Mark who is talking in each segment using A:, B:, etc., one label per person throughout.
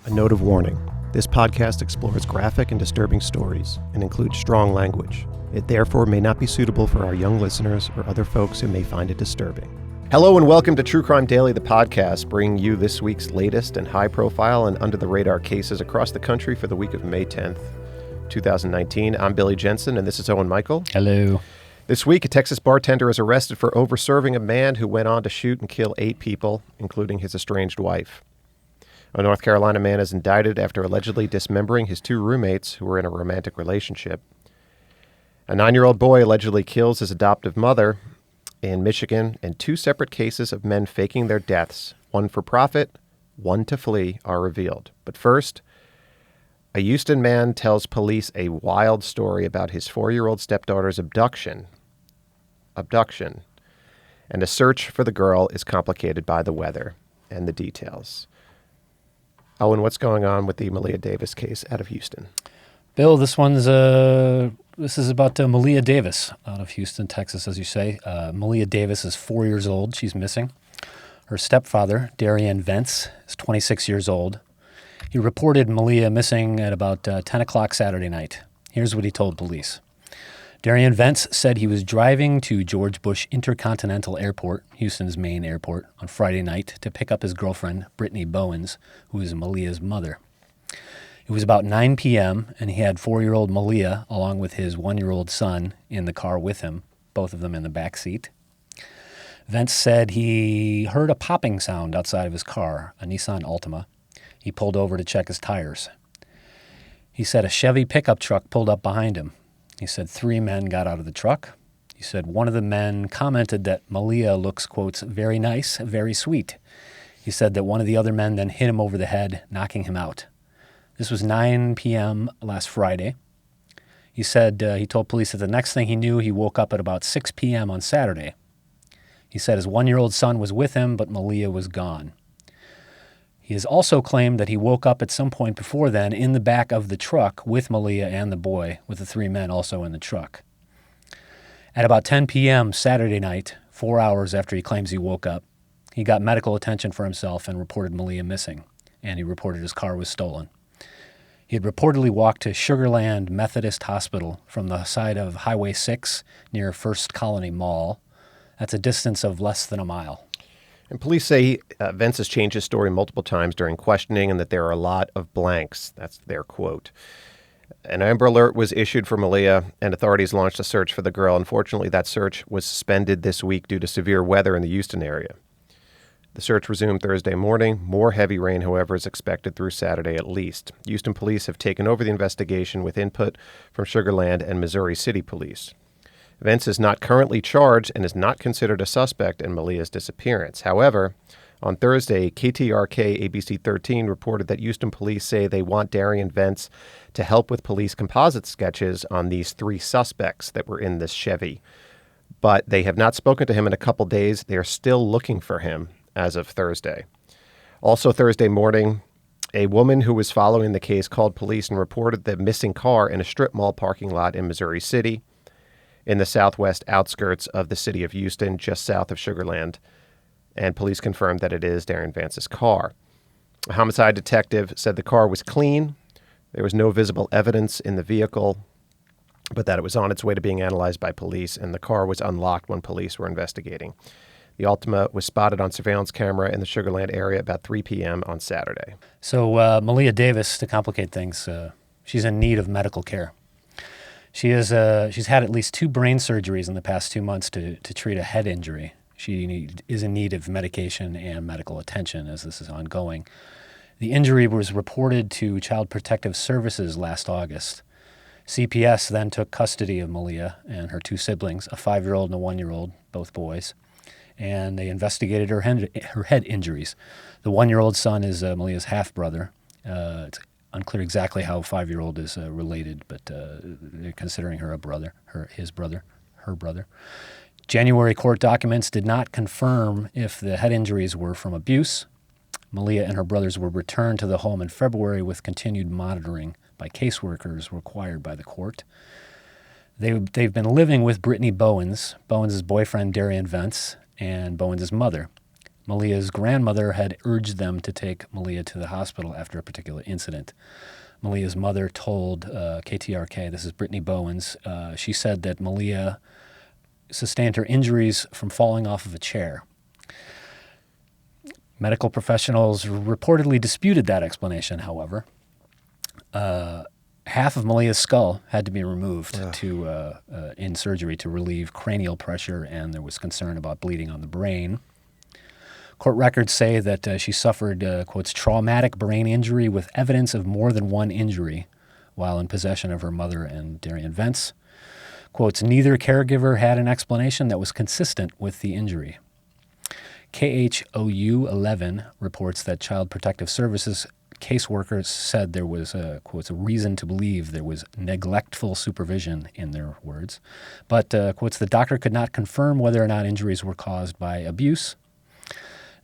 A: A note of warning. This podcast explores graphic and disturbing stories and includes strong language. It therefore may not be suitable for our young listeners or other folks who may find it disturbing. Hello and welcome to True Crime Daily, the podcast, bringing you this week's latest and high-profile and under-the-radar cases across the country for the week of May 10th, 2019. I'm Billy Jensen, and this is Owen Michael.
B: Hello. This
A: week, a Texas bartender is arrested for overserving a man who went on to shoot and kill 8 people, including his estranged wife. A North Carolina man is indicted after allegedly dismembering his 2 roommates who were in a romantic relationship. A 9-year-old boy allegedly kills his adoptive mother in Michigan, and 2 separate cases of men faking their deaths, one for profit, one to flee, are revealed. But first, a Houston man tells police a wild story about his 4-year-old stepdaughter's abduction, and a search for the girl is complicated by the weather and the details. Owen, what's going on with the Maleah Davis case out of Houston?
B: Bill, this is about Maleah Davis out of Houston, Texas, as you say. Maleah Davis is 4 years old. She's missing. Her stepfather, Darian Vence, is 26 years old. He reported Maleah missing at about 10 o'clock Saturday night. Here's what he told police. Darian Vence said he was driving to George Bush Intercontinental Airport, Houston's main airport, on Friday night to pick up his girlfriend, Brittany Bowens, who is Maleah's mother. It was about 9 p.m., and he had 4-year-old Maleah, along with his 1-year-old son, in the car with him, both of them in the back seat. Vence said he heard a popping sound outside of his car, a Nissan Altima. He pulled over to check his tires. He said a Chevy pickup truck pulled up behind him. He said 3 men got out of the truck. He said one of the men commented that Maleah looks, quotes, very nice, very sweet. He said that one of the other men then hit him over the head, knocking him out. This was 9 p.m. last Friday. He said he told police that the next thing he knew, he woke up at about 6 p.m. on Saturday. He said his 1-year-old son was with him, but Maleah was gone. He has also claimed that he woke up at some point before then in the back of the truck with Maleah and the boy, with the 3 men also in the truck. At about 10 p.m. Saturday night, 4 hours after he claims he woke up, he got medical attention for himself and reported Maleah missing, and he reported his car was stolen. He had reportedly walked to Sugarland Methodist Hospital from the side of Highway 6 near First Colony Mall. That's a distance of less than a mile.
A: And police say Vence has changed his story multiple times during questioning and that there are a lot of blanks. That's their quote. An Amber Alert was issued for Maleah, and authorities launched a search for the girl. Unfortunately, that search was suspended this week due to severe weather in the Houston area. The search resumed Thursday morning. More heavy rain, however, is expected through Saturday at least. Houston police have taken over the investigation with input from Sugarland and Missouri City Police. Vence is not currently charged and is not considered a suspect in Maleah's disappearance. However, on Thursday, KTRK ABC 13 reported that Houston police say they want Darian Vence to help with police composite sketches on these 3 suspects that were in this Chevy. But they have not spoken to him in a couple days. They are still looking for him as of Thursday. Also Thursday morning, a woman who was following the case called police and reported the missing car in a strip mall parking lot in Missouri City, in the southwest outskirts of the city of Houston, just south of Sugarland, and police confirmed that it is Darian Vance's car. A homicide detective said the car was clean. There was no visible evidence in the vehicle, but that it was on its way to being analyzed by police, and the car was unlocked when police were investigating. The Altima was spotted on surveillance camera in the Sugarland area about 3 p.m. on Saturday.
B: So Maleah Davis, to complicate things, she's in need of medical care. She's had at least 2 brain surgeries in the past 2 months to treat a head injury. She is in need of medication and medical attention as this is ongoing. The injury was reported to Child Protective Services last August. CPS then took custody of Maleah and her 2 siblings, a 5-year-old and a 1-year-old, both boys, and they investigated her head injuries. The 1-year-old son is Maleah's half-brother. It's unclear exactly how a 5-year-old is related, but they're considering her a brother, her brother. January court documents did not confirm if the head injuries were from abuse. Maleah and her brothers were returned to the home in February with continued monitoring by caseworkers required by the court. They've been living with Brittany Bowens' boyfriend Darian Vence, and Bowens' mother. Maleah's grandmother had urged them to take Maleah to the hospital after a particular incident. Maleah's mother told KTRK, this is Brittany Bowens, she said that Maleah sustained her injuries from falling off of a chair. Medical professionals reportedly disputed that explanation, however. Half of Maleah's skull had to be removed in surgery to relieve cranial pressure, and there was concern about bleeding on the brain. Court records say that she suffered, quotes, traumatic brain injury with evidence of more than one injury while in possession of her mother and Darian Vence. Quotes, neither caregiver had an explanation that was consistent with the injury. KHOU 11 reports that Child Protective Services caseworkers said there was, quotes, a reason to believe there was neglectful supervision, in their words. But, quotes, the doctor could not confirm whether or not injuries were caused by abuse.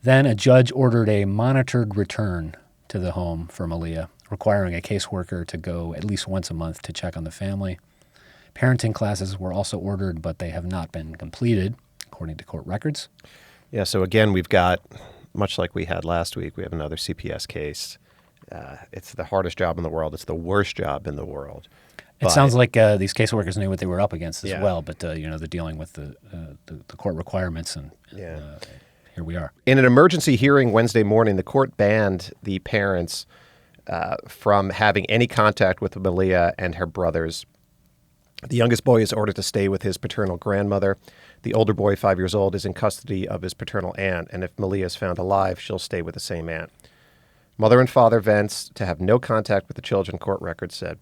B: Then a judge ordered a monitored return to the home for Maleah, requiring a caseworker to go at least once a month to check on the family. Parenting classes were also ordered, but they have not been completed, according to court records.
A: Yeah, so again, we've got, much like we had last week, we have another CPS case. It's the hardest job in the world. It's the worst job in the world.
B: It sounds like these caseworkers knew what they were up against as well, but they're dealing with the court requirements, and here we are.
A: In an emergency hearing Wednesday morning, the court banned the parents from having any contact with Maleah and her brothers. The youngest boy is ordered to stay with his paternal grandmother. The older boy, 5 years old, is in custody of his paternal aunt, and if Maleah is found alive, she'll stay with the same aunt. Mother and father Vence to have no contact with the children, court records said.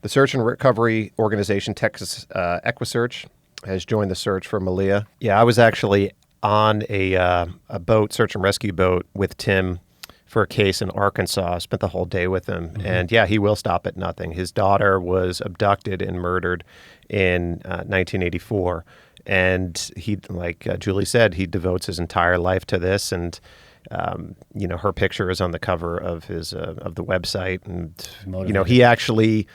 A: The search and recovery organization Texas Equusearch has joined the search for Maleah. Yeah, I was actually on a boat, search and rescue boat, with Tim for a case in Arkansas. I spent the whole day with him. Mm-hmm. And yeah, he will stop at nothing. His daughter was abducted and murdered in 1984. And he, like Julie said, he devotes his entire life to this. And, her picture is on the cover of his of the website. And, he actually...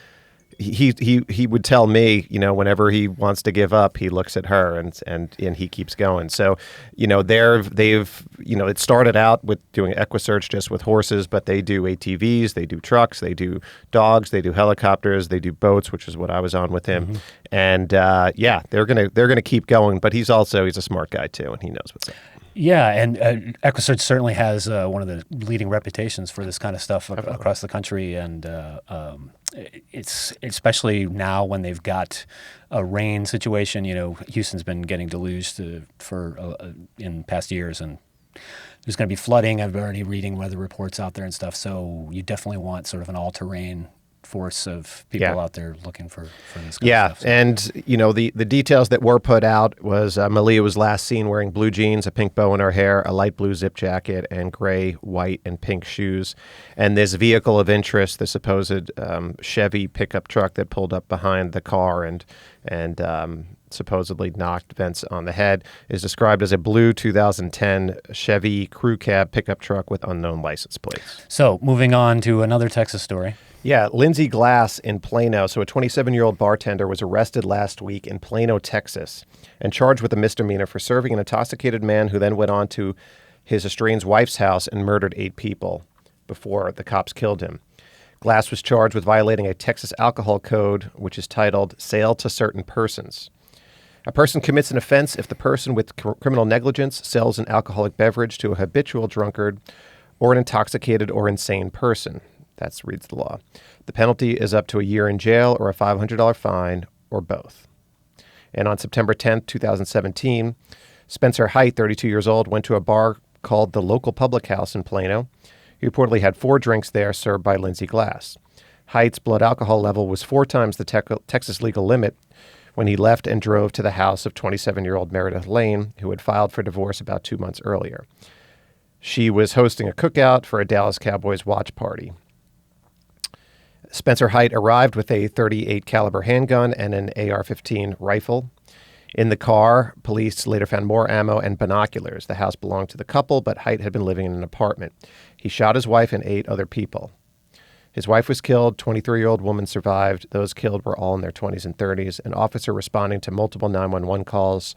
A: He would tell me, whenever he wants to give up, he looks at her and he keeps going. So, it started out with doing Equusearch just with horses, but they do ATVs, they do trucks, they do dogs, they do helicopters, they do boats, which is what I was on with him. Mm-hmm. And they're gonna keep going. But he's a smart guy too, and he knows what's up.
B: Yeah, and Equusearch certainly has one of the leading reputations for this kind of stuff across the country, and it's especially now when they've got a rain situation. Houston's been getting deluged in past years, and there's going to be flooding. I've already reading weather reports out there and stuff, so you definitely want sort of an all-terrain force of people out there looking for this kind of stuff. So.
A: And the details that were put out was Maleah was last seen wearing blue jeans, a pink bow in her hair, a light blue zip jacket, and gray, white, and pink shoes. And this vehicle of interest, the supposed Chevy pickup truck that pulled up behind the car and supposedly knocked Vence on the head, is described as a blue 2010 Chevy crew cab pickup truck with unknown license plates.
B: So moving on to another Texas story.
A: Yeah, Lindsay Glass in Plano. So a 27-year-old bartender was arrested last week in Plano, Texas, and charged with a misdemeanor for serving an intoxicated man who then went on to his estranged wife's house and murdered 8 people before the cops killed him. Glass was charged with violating a Texas alcohol code, which is titled Sale to Certain Persons. A person commits an offense if the person with criminal negligence sells an alcoholic beverage to a habitual drunkard or an intoxicated or insane person. That reads the law. The penalty is up to a year in jail or a $500 fine or both. And on September 10th, 2017, Spencer Hite, 32 years old, went to a bar called the Local Public House in Plano. He reportedly had 4 drinks there served by Lindsay Glass. Hite's blood alcohol level was 4 times the Texas legal limit when he left and drove to the house of 27-year-old Meredith Lane, who had filed for divorce about 2 months earlier. She was hosting a cookout for a Dallas Cowboys watch party. Spencer Hite arrived with a .38 caliber handgun and an AR-15 rifle. In the car, police later found more ammo and binoculars. The house belonged to the couple, but Hite had been living in an apartment. He shot his wife and 8 other people. His wife was killed. 23-year-old woman survived. Those killed were all in their 20s and 30s. An officer responding to multiple 911 calls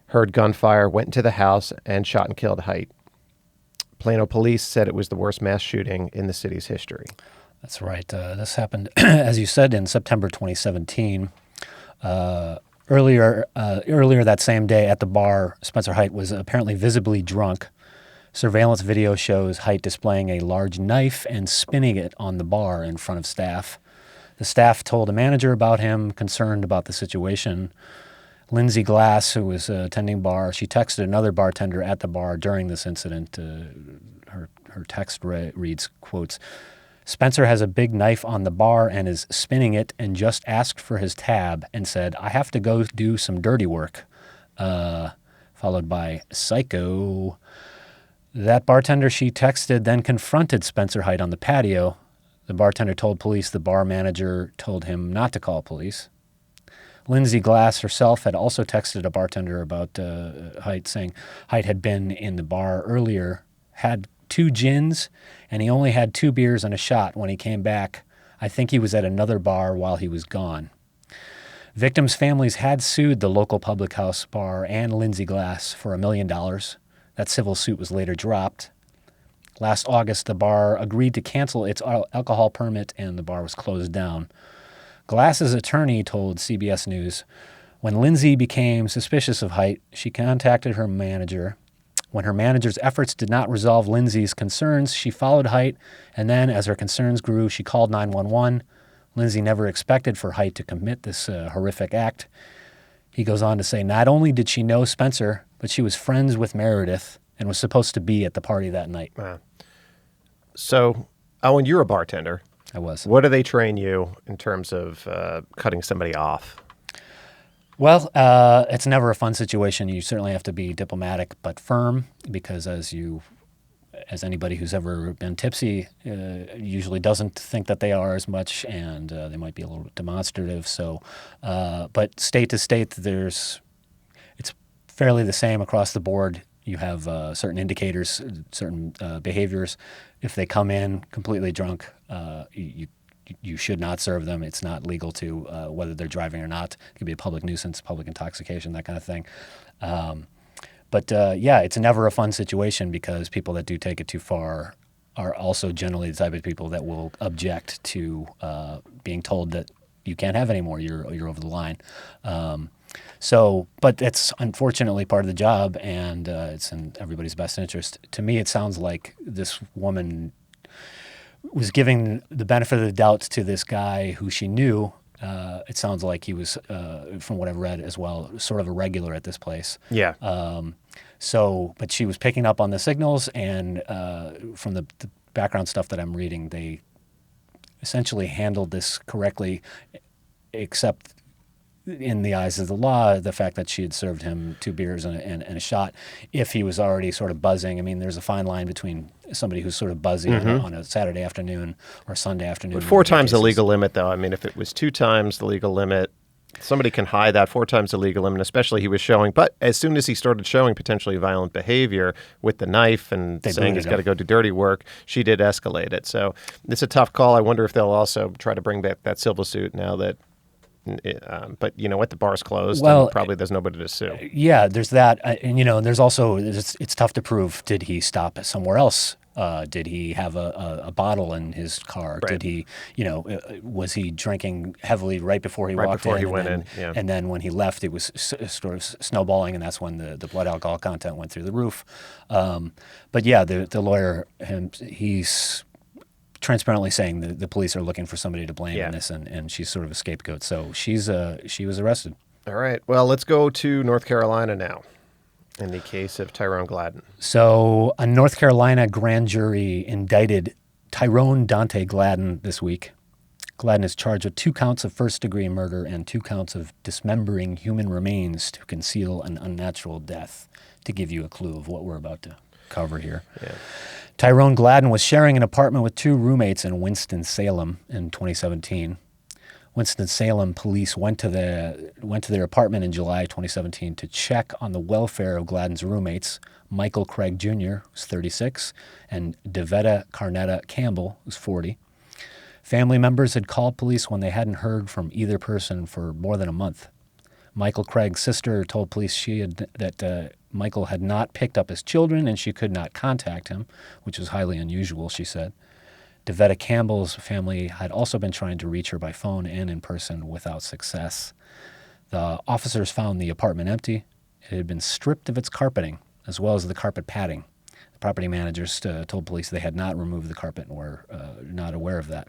A: heard gunfire, went into the house, and shot and killed Hite. Plano police said it was the worst mass shooting in the city's history.
B: That's right. This happened, as you said, in September 2017. Earlier that same day at the bar, Spencer Hite was apparently visibly drunk. Surveillance video shows Hite displaying a large knife and spinning it on the bar in front of staff. The staff told a manager about him, concerned about the situation. Lindsay Glass, who was attending bar, she texted another bartender at the bar during this incident. Her text reads, quotes, "Spencer has a big knife on the bar and is spinning it and just asked for his tab and said, 'I have to go do some dirty work.'" Followed by psycho. That bartender she texted then confronted Spencer Hite on the patio. The bartender told police the bar manager told him not to call police. Lindsay Glass herself had also texted a bartender about Hite, saying Hite had been in the bar earlier, had 2 gins, and he only had 2 beers and a shot when he came back. I think he was at another bar while he was gone. Victims' families had sued the local public house bar and Lindsay Glass for $1 million. That civil suit was later dropped. Last August, the bar agreed to cancel its alcohol permit and the bar was closed down. Glass's attorney told CBS News, when Lindsay became suspicious of Hite, she contacted her manager. When her manager's efforts did not resolve Lindsay's concerns, she followed Hite, and then as her concerns grew, she called 911. Lindsay never expected for Hite to commit this horrific act. He goes on to say, not only did she know Spencer, but she was friends with Meredith and was supposed to be at the party that night.
A: Wow. So, Owen, you're a bartender.
B: I was.
A: What do they train you in terms of cutting somebody off?
B: Well, it's never a fun situation. You certainly have to be diplomatic but firm because as anybody who's ever been tipsy usually doesn't think that they are as much, and they might be a little bit demonstrative. So, but state to state, it's fairly the same across the board. You have certain indicators, certain behaviors. If they come in completely drunk, you should not serve them. It's not legal to, whether they're driving or not. It could be a public nuisance, public intoxication, that kind of thing. But it's never a fun situation because people that do take it too far are also generally the type of people that will object to being told that you can't have any more. You're over the line. But it's unfortunately part of the job, and it's in everybody's best interest. To me, it sounds like this woman was giving the benefit of the doubt to this guy who she knew. It sounds like he was, from what I've read as well, sort of a regular at this place.
A: Yeah.
B: But she was picking up on the signals, and from the background stuff that I'm reading, they essentially handled this correctly, except in the eyes of the law, the fact that she had served him 2 beers and a shot, if he was already sort of buzzing. I mean, there's a fine line between somebody who's sort of buzzy on a Saturday afternoon or Sunday afternoon.
A: But 4 times the legal limit, though. I mean, if it was 2 times the legal limit, somebody can hide that. 4 times the legal limit, especially he was showing. But as soon as he started showing potentially violent behavior with the knife and saying he's got to go do dirty work, she did escalate it. So it's a tough call. I wonder if they'll also try to bring back that civil suit now that but you know what, the bar's closed, and probably there's nobody to sue.
B: Yeah, there's that, and there's also it's tough to prove. Did he stop somewhere else? Did he have a bottle in his car?
A: Right.
B: Did he, was he drinking heavily right before he walked in?
A: Right before he went in, yeah.
B: And then when he left, it was sort of snowballing, and that's when the blood alcohol content went through the roof. But yeah, the lawyer, he's transparently saying the police are looking for somebody to blame in this, and she's sort of a scapegoat. So she was arrested.
A: All right. Well, let's go to North Carolina now in the case of Tyrone Gladden.
B: So a North Carolina grand jury indicted Tyrone Dante Gladden this week. Gladden is charged with 2 counts of first-degree murder and 2 counts of dismembering human remains to conceal an unnatural death, to give you a clue of what we're about to cover here. Yeah. Tyrone Gladden was sharing an apartment with 2 roommates in Winston-Salem in 2017. Winston-Salem police went to their apartment in July 2017 to check on the welfare of Gladden's roommates, Michael Craig Jr., who's 36, and Devetta Carnetta Campbell, who's 40. Family members had called police when they hadn't heard from either person for more than a month. Michael Craig's sister told police that Michael had not picked up his children and she could not contact him, which was highly unusual, she said. Devetta Campbell's family had also been trying to reach her by phone and in person without success. The officers found the apartment empty. It had been stripped of its carpeting, as well as the carpet padding. The property managers told police they had not removed the carpet and were not aware of that.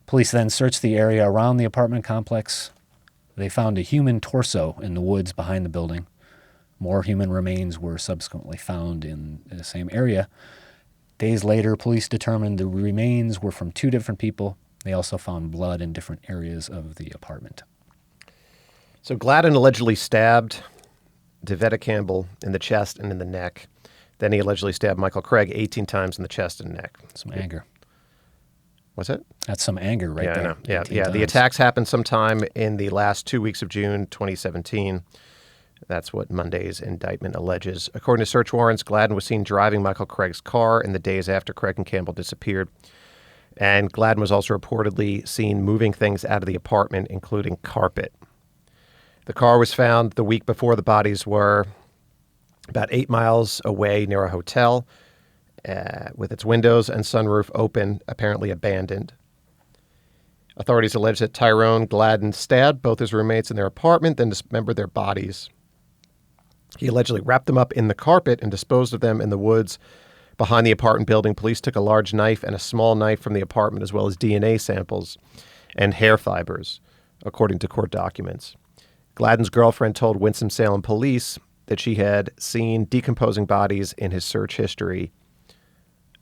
B: Police then searched the area around the apartment complex. They found a human torso in the woods behind the building. More human remains were subsequently found in the same area. Days later, police determined the remains were from 2 different people. They also found blood in different areas of the apartment.
A: So Gladden allegedly stabbed Devetta Campbell in the chest and in the neck. Then he allegedly stabbed Michael Craig 18 times in the chest and neck.
B: Some anger.
A: What's it?
B: That's some anger right
A: Yeah,
B: there.
A: I know. Yeah.
B: 18 times.
A: The attacks happened sometime in the last 2 weeks of June 2017. That's what Monday's indictment alleges. According to search warrants, Gladden was seen driving Michael Craig's car in the days after Craig and Campbell disappeared. And Gladden was also reportedly seen moving things out of the apartment, including carpet. The car was found the week before the bodies were about 8 miles away near a hotel with its windows and sunroof open, apparently abandoned. Authorities allege that Tyrone Gladden stabbed both his roommates in their apartment, then dismembered their bodies. He allegedly wrapped them up in the carpet and disposed of them in the woods behind the apartment building. Police took a large knife and a small knife from the apartment, as well as DNA samples and hair fibers, according to court documents. Gladden's girlfriend told Winston-Salem police that she had seen decomposing bodies in his search history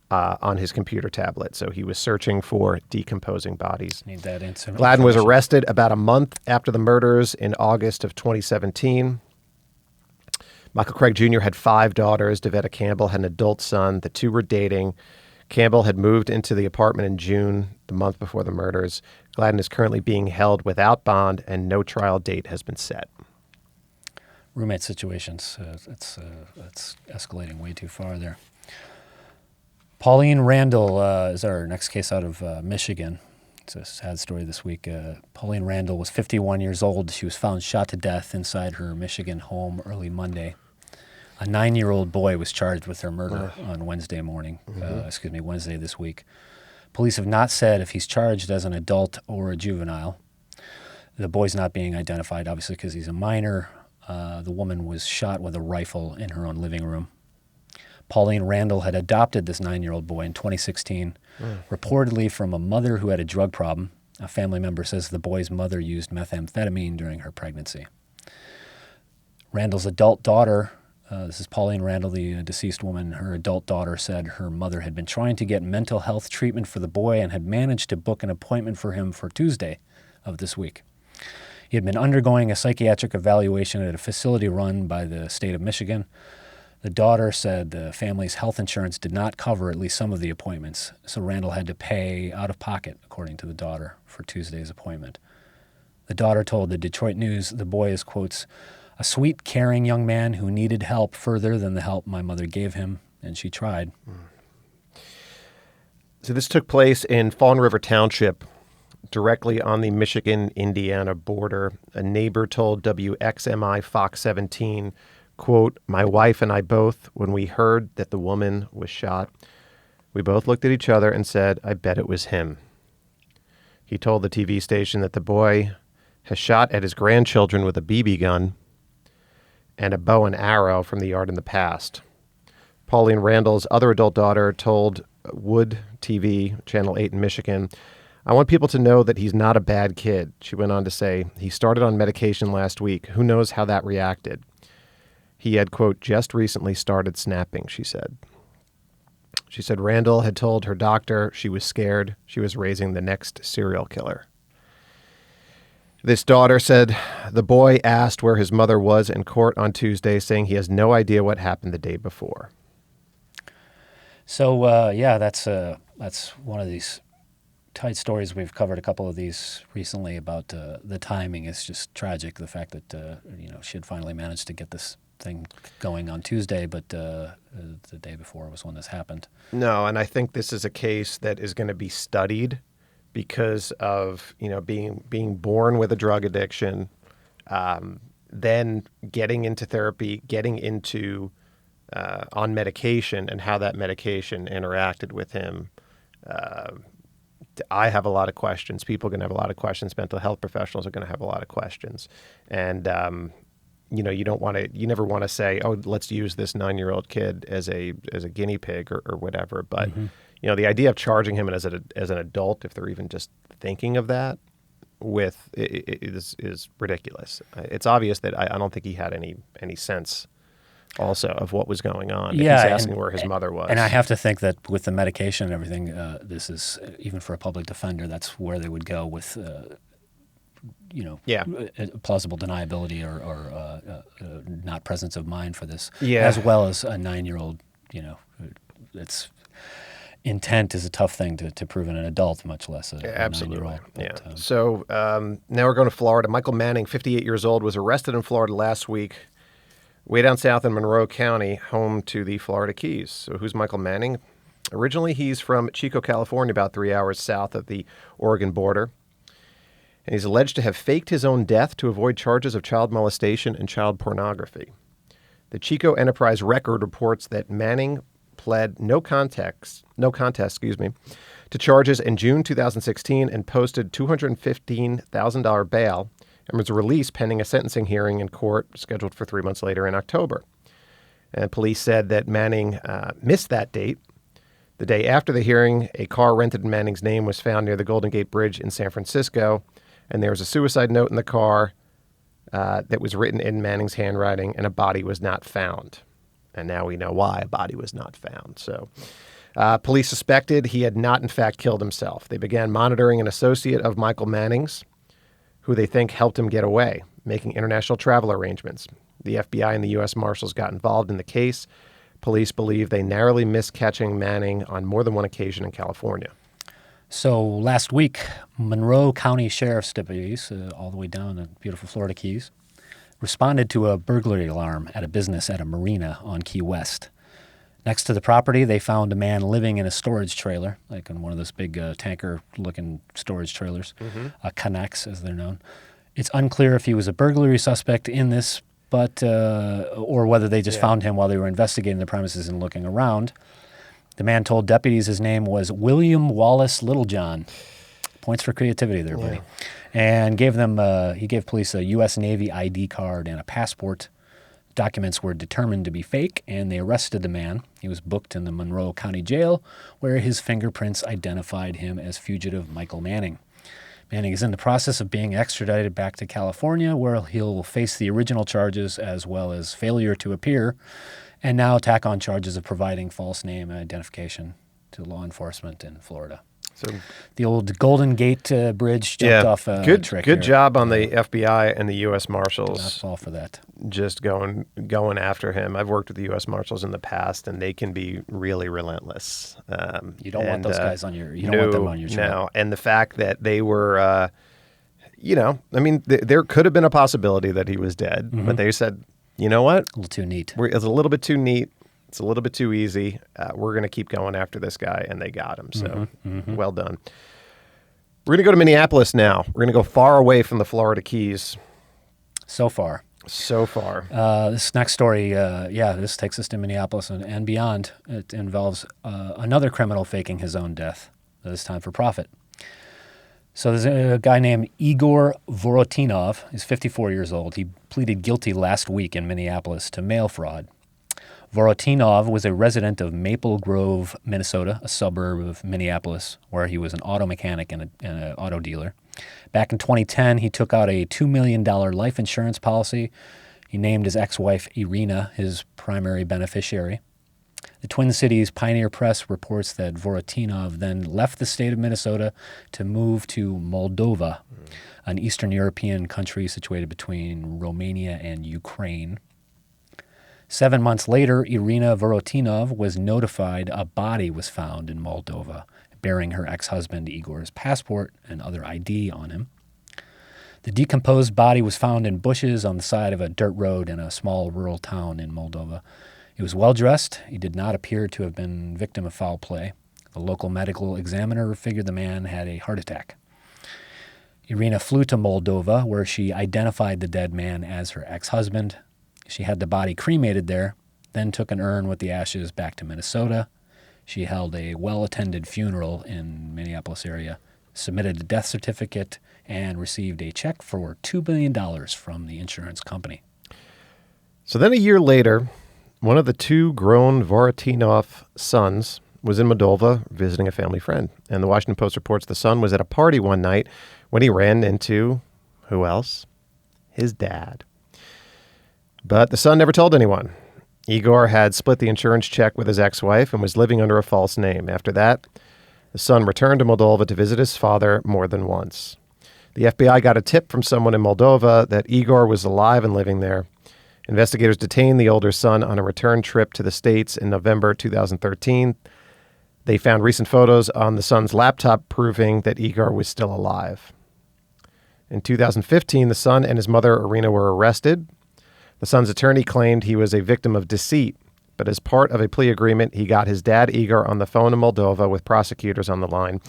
A: on his computer tablet. So he was searching for decomposing bodies.
B: Need that incident.
A: Gladden was arrested about a month after the murders in August of 2017. Michael Craig Jr. had 5 daughters. Devetta Campbell had an adult son. The 2 were dating. Campbell had moved into the apartment in June, the month before the murders. Gladden is currently being held without bond, and no trial date has been set.
B: Roommate situations, it's escalating way too far there. Pauline Randall is our next case out of Michigan. It's a sad story this week. Pauline Randall was 51 years old. She was found shot to death inside her Michigan home early Monday. A 9-year-old boy was charged with her murder on Wednesday this week. Police have not said if he's charged as an adult or a juvenile. The boy's not being identified, obviously, because he's a minor. The woman was shot with a rifle in her own living room. Pauline Randall had adopted this 9-year-old boy in 2016, reportedly from a mother who had a drug problem. A family member says the boy's mother used methamphetamine during her pregnancy. Randall's adult daughter, this is Pauline Randall, the deceased woman, her adult daughter said her mother had been trying to get mental health treatment for the boy and had managed to book an appointment for him for Tuesday of this week. He had been undergoing a psychiatric evaluation at a facility run by the state of Michigan. The daughter said the family's health insurance did not cover at least some of the appointments, so Randall had to pay out of pocket, according to the daughter, for Tuesday's appointment. The daughter told the Detroit News the boy is, quotes, a sweet, caring young man who needed help further than the help my mother gave him, and she tried.
A: So this took place in Fawn River Township, directly on the Michigan-Indiana border. A neighbor told WXMI Fox 17, quote, my wife and I both, when we heard that the woman was shot, we both looked at each other and said, I bet it was him. He told the TV station that the boy has shot at his grandchildren with a BB gun and a bow and arrow from the yard in the past. Pauline Randall's other adult daughter told Wood TV, Channel 8 in Michigan, I want people to know that he's not a bad kid. She went on to say, he started on medication last week. Who knows how that reacted? He had, quote, just recently started snapping, she said. She said Randall had told her doctor she was scared she was raising the next serial killer. This daughter said the boy asked where his mother was in court on Tuesday, saying he has no idea what happened the day before.
B: So, that's one of these tight stories. We've covered a couple of these recently about the timing is just tragic. The fact that, she had finally managed to get this thing going on Tuesday, but the day before was when this happened.
A: No, and I think this is a case that is going to be studied because of, being born with a drug addiction, then getting into therapy, getting into on medication, and how that medication interacted with him. I have a lot of questions. People are going to have a lot of questions. Mental health professionals are going to have a lot of questions. And, you never want to say, oh, let's use this 9-year-old kid as a guinea pig or whatever. But, the idea of charging him as an adult, if they're even just thinking of that, is ridiculous. It's obvious that I don't think he had any sense also of what was going on.
B: Yeah,
A: he's asking where his mother was.
B: And I have to think that with the medication and everything, this is, even for a public defender, that's where they would go with, plausible deniability or not presence of mind for this, as well as a 9-year-old, it's intent is a tough thing to prove in an adult, much less a 9-year-old. But,
A: So now we're going to Florida. Michael Manning, 58 years old, was arrested in Florida last week, way down south in Monroe County, home to the Florida Keys. So who's Michael Manning? Originally, he's from Chico, California, about 3 hours south of the Oregon border. And he's alleged to have faked his own death to avoid charges of child molestation and child pornography. The Chico Enterprise Record reports that Manning pled no contest, to charges in June 2016 and posted $215,000 bail and was released pending a sentencing hearing in court scheduled for 3 months later in October. And police said that Manning missed that date. The day after the hearing, a car rented in Manning's name was found near the Golden Gate Bridge in San Francisco, and there was a suicide note in the car that was written in Manning's handwriting, and a body was not found. And now we know why a body was not found. So police suspected he had not, in fact, killed himself. They began monitoring an associate of Michael Manning's, who they think helped him get away, making international travel arrangements. The FBI and the U.S. Marshals got involved in the case. Police believe they narrowly missed catching Manning on more than one occasion in California.
B: So last week, Monroe County Sheriff's deputies, all the way down the beautiful Florida Keys, responded to a burglary alarm at a business at a marina on Key West. Next to the property, they found a man living in a storage trailer, like in one of those big tanker-looking storage trailers, Connex, as they're known. It's unclear if he was a burglary suspect in this, but or whether they just found him while they were investigating the premises and looking around. The man told deputies his name was William Wallace Littlejohn. Points for creativity there, buddy. And he gave police a U.S. Navy ID card and a passport. Documents were determined to be fake, and they arrested the man. He was booked in the Monroe County Jail, where his fingerprints identified him as fugitive Michael Manning. Manning is in the process of being extradited back to California, where he'll face the original charges as well as failure to appear, and now tack on charges of providing false name and identification to law enforcement in Florida. So the old Golden Gate Bridge jumped off a trick.
A: Good job on the FBI and the U.S. Marshals.
B: Not fall for that.
A: Just going after him. I've worked with the U.S. Marshals in the past, and they can be really relentless.
B: You don't want those guys on your. You don't want them on your trail.
A: No, and the fact that they were, there could have been a possibility that he was dead, but they said, you know what?
B: A little too neat.
A: It's a little bit too neat. It's a little bit too easy. We're going to keep going after this guy, and they got him. So well done. We're going to go to Minneapolis now. We're going to go far away from the Florida Keys.
B: So far. This next story, this takes us to Minneapolis and beyond. It involves another criminal faking his own death, this time for profit. So there's a guy named Igor Vorotinov. He's 54 years old. He pleaded guilty last week in Minneapolis to mail fraud. Vorotinov was a resident of Maple Grove, Minnesota, a suburb of Minneapolis, where he was an auto mechanic and an auto dealer. Back in 2010, he took out a $2 million life insurance policy. He named his ex-wife Irina his primary beneficiary. The Twin Cities Pioneer Press reports that Vorotinov then left the state of Minnesota to move to Moldova, an Eastern European country situated between Romania and Ukraine. 7 months later, Irina Vorotinov was notified a body was found in Moldova, bearing her ex-husband Igor's passport and other ID on him. The decomposed body was found in bushes on the side of a dirt road in a small rural town in Moldova. He was well-dressed. He did not appear to have been victim of foul play. The local medical examiner figured the man had a heart attack. Irina flew to Moldova, where she identified the dead man as her ex-husband. She had the body cremated there, then took an urn with the ashes back to Minnesota. She held a well-attended funeral in Minneapolis area, submitted a death certificate, and received a check for $2 billion from the insurance company.
A: So then a year later, one of the two grown Vorotinov sons was in Moldova visiting a family friend. And the Washington Post reports the son was at a party one night when he ran into, who else? His dad. But the son never told anyone. Igor had split the insurance check with his ex-wife and was living under a false name. After that, the son returned to Moldova to visit his father more than once. The FBI got a tip from someone in Moldova that Igor was alive and living there. Investigators detained the older son on a return trip to the States in November 2013. They found recent photos on the son's laptop proving that Igor was still alive. In 2015, the son and his mother, Irina, were arrested. The son's attorney claimed he was a victim of deceit, but as part of a plea agreement, he got his dad, Igor, on the phone in Moldova with prosecutors on the line.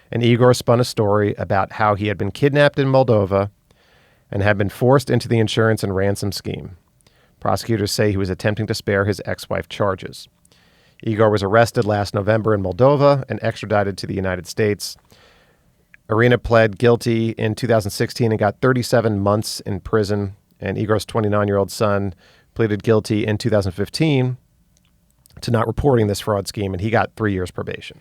A: And Igor spun a story about how he had been kidnapped in Moldova and had been forced into the insurance and ransom scheme. Prosecutors say he was attempting to spare his ex-wife charges. Igor was arrested last November in Moldova and extradited to the United States. Irina pled guilty in 2016 and got 37 months in prison. And Igor's 29-year-old son pleaded guilty in 2015 to not reporting this fraud scheme, and he got 3 years probation.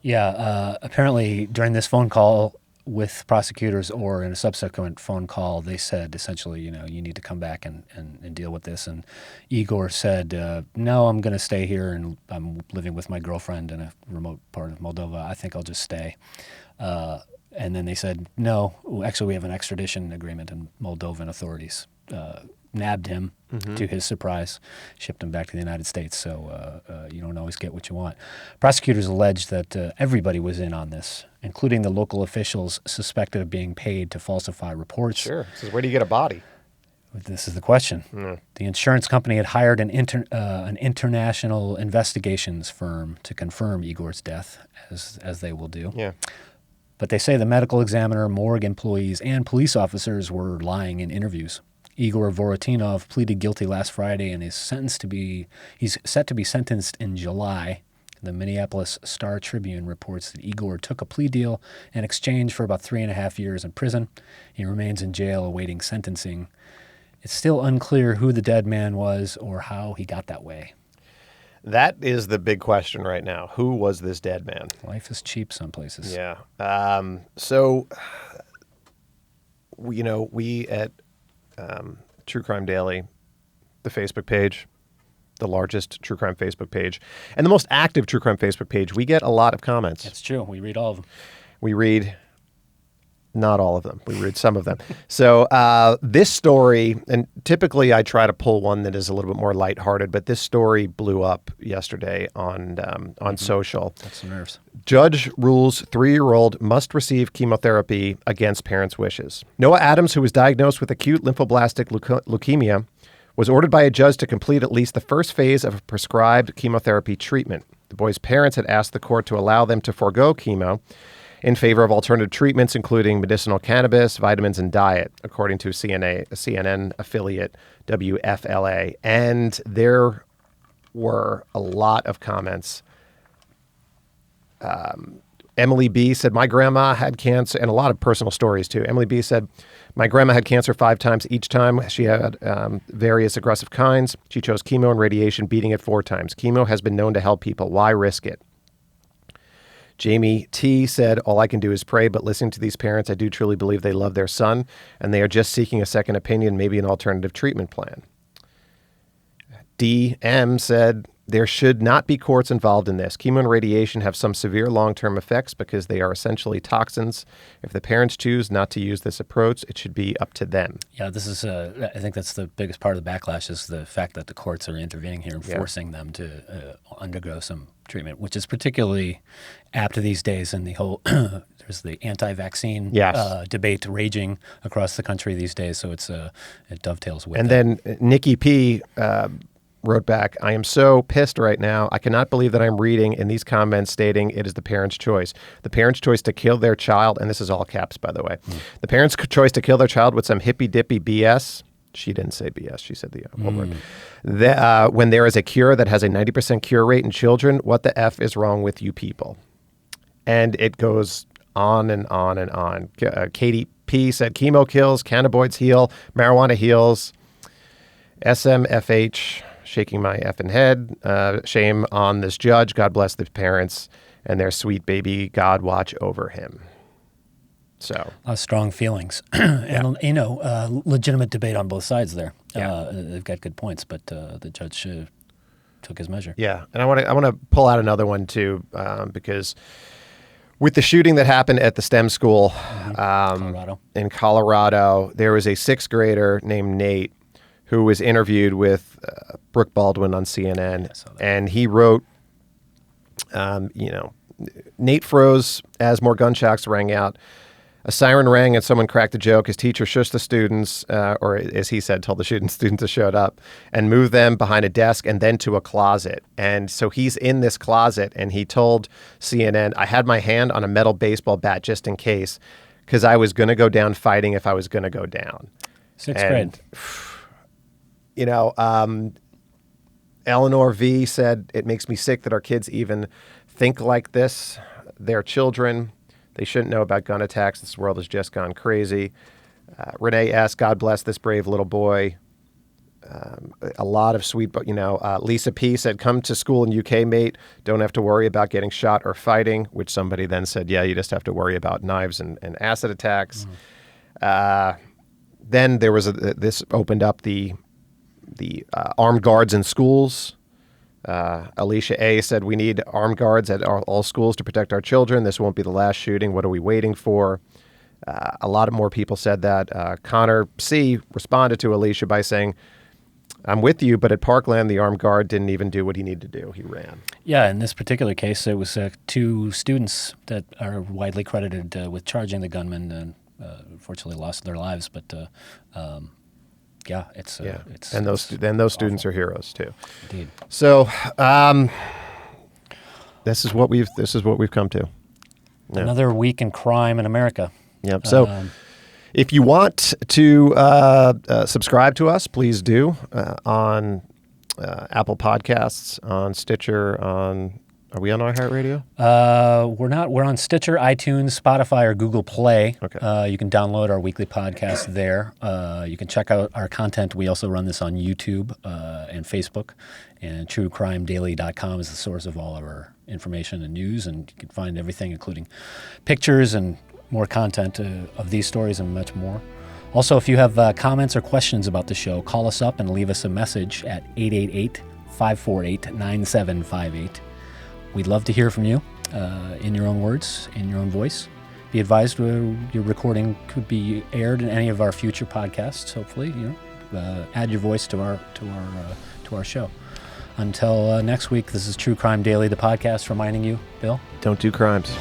B: Yeah, apparently during this phone call with prosecutors or in a subsequent phone call, they said essentially, you need to come back and deal with this. And Igor said, no, I'm going to stay here, and I'm living with my girlfriend in a remote part of Moldova. I think I'll just stay. And then they said, no, actually we have an extradition agreement, and Moldovan authorities nabbed him to his surprise, shipped him back to the United States. So you don't always get what you want. Prosecutors alleged that everybody was in on this, including the local officials suspected of being paid to falsify reports.
A: Sure. So where do you get a body?
B: This is the question. The insurance company had hired an international investigations firm to confirm Igor's death, as they will do.
A: Yeah.
B: But they say the medical examiner, morgue employees, and police officers were lying in interviews. Igor Vorotinov pleaded guilty last Friday and is he's set to be sentenced in July. The Minneapolis Star-Tribune reports that Igor took a plea deal in exchange for about 3.5 years in prison. He remains in jail awaiting sentencing. It's still unclear who the dead man was or how he got that way.
A: That is the big question right now. Who was this dead man?
B: Life is cheap some places.
A: Yeah. So, we at True Crime Daily, the Facebook page, the largest true crime Facebook page, and the most active true crime Facebook page, we get a lot of comments.
B: It's true. We read all of them.
A: We read not all of them. We read some of them. So this story, and typically I try to pull one that is a little bit more lighthearted, but this story blew up yesterday on social.
B: That's some nerves.
A: Judge rules 3-year-old must receive chemotherapy against parents' wishes. Noah Adams, who was diagnosed with acute lymphoblastic leukemia, was ordered by a judge to complete at least the first phase of a prescribed chemotherapy treatment. The boy's parents had asked the court to allow them to forego chemo in favor of alternative treatments, including medicinal cannabis, vitamins, and diet, according to CNN affiliate WFLA. And there were a lot of comments. Emily B. said, my grandma had cancer, and a lot of personal stories, too. Emily B. said, my grandma had cancer 5 times. Each time she had various aggressive kinds. She chose chemo and radiation, beating it 4 times. Chemo has been known to help people. Why risk it? Jamie T. said, all I can do is pray, but listening to these parents, I do truly believe they love their son, and they are just seeking a second opinion, maybe an alternative treatment plan. D.M. said, there should not be courts involved in this. Chemo and radiation have some severe long-term effects because they are essentially toxins. If the parents choose not to use this approach, it should be up to them.
B: Yeah, this is, I think that's the biggest part of the backlash is the fact that the courts are intervening here and forcing them to undergo some treatment, which is particularly apt these days in the whole, there's the anti-vaccine debate raging across the country these days, so it dovetails with
A: And
B: that.
A: then Nikki P., wrote back, I am so pissed right now. I cannot believe that I'm reading in these comments stating it is the parent's choice. The parent's choice to kill their child, and this is all caps, by the way. The parent's choice to kill their child with some hippy-dippy BS. She didn't say BS. She said the whole word. When there is a cure that has a 90% cure rate in children, what the F is wrong with you people? And it goes on and on and on. Katie P. said, chemo kills, cannabinoids heal, marijuana heals, SMFH, shaking my effing head. Shame on this judge. God bless the parents and their sweet baby. God watch over him. So
B: strong feelings. And, legitimate debate on both sides there. They've got good points, but the judge took his measure.
A: Yeah, and I want to pull out another one, too, because with the shooting that happened at the STEM school in Colorado, there was a sixth grader named Nate who was interviewed with Brooke Baldwin on CNN, and he wrote, Nate froze as more gunshots rang out. A siren rang and someone cracked a joke. His teacher shushed the students, or as he said, told the students to shut up, and moved them behind a desk and then to a closet. And so he's in this closet, and he told CNN, I had my hand on a metal baseball bat just in case, because I was going to go down fighting if I was going to go down.
B: Sixth grade.
A: Eleanor V. said, it makes me sick that our kids even think like this. They're children. They shouldn't know about gun attacks. This world has just gone crazy. Renee S., God bless this brave little boy. A lot of sweet, but Lisa P. said, come to school in UK, mate. Don't have to worry about getting shot or fighting, which somebody then said, yeah, you just have to worry about knives and acid attacks. Then there was this opened up the armed guards in schools. Alicia A. said, we need armed guards at all schools to protect our children. This won't be the last shooting. What are we waiting for? A lot of more people said that. Connor C. responded to Alicia by saying, I'm with you, but at Parkland, the armed guard didn't even do what he needed to do. He ran.
B: Yeah, in this particular case, it was two students that are widely credited with charging the gunman and unfortunately lost their lives. But it's
A: and those students are heroes too.
B: Indeed.
A: So this is what we've come to. Yeah.
B: Another week in crime in America.
A: Yep. So if you want to subscribe to us, please do on Apple Podcasts, on Stitcher, are we on iHeartRadio?
B: We're not. We're on Stitcher, iTunes, Spotify, or Google Play.
A: Okay.
B: You can download our weekly podcast there. You can check out our content. We also run this on YouTube and Facebook. And truecrimedailypodcast is the source of all of our information and news. And you can find everything, including pictures and more content of these stories and much more. Also, if you have comments or questions about the show, call us up and leave us a message at 888-548-9758. We'd love to hear from you in your own words, in your own voice. Be advised your recording could be aired in any of our future podcasts. Hopefully, add your voice to our show. Until next week, this is True Crime Daily, the podcast, reminding you, Bill,
A: don't do crimes.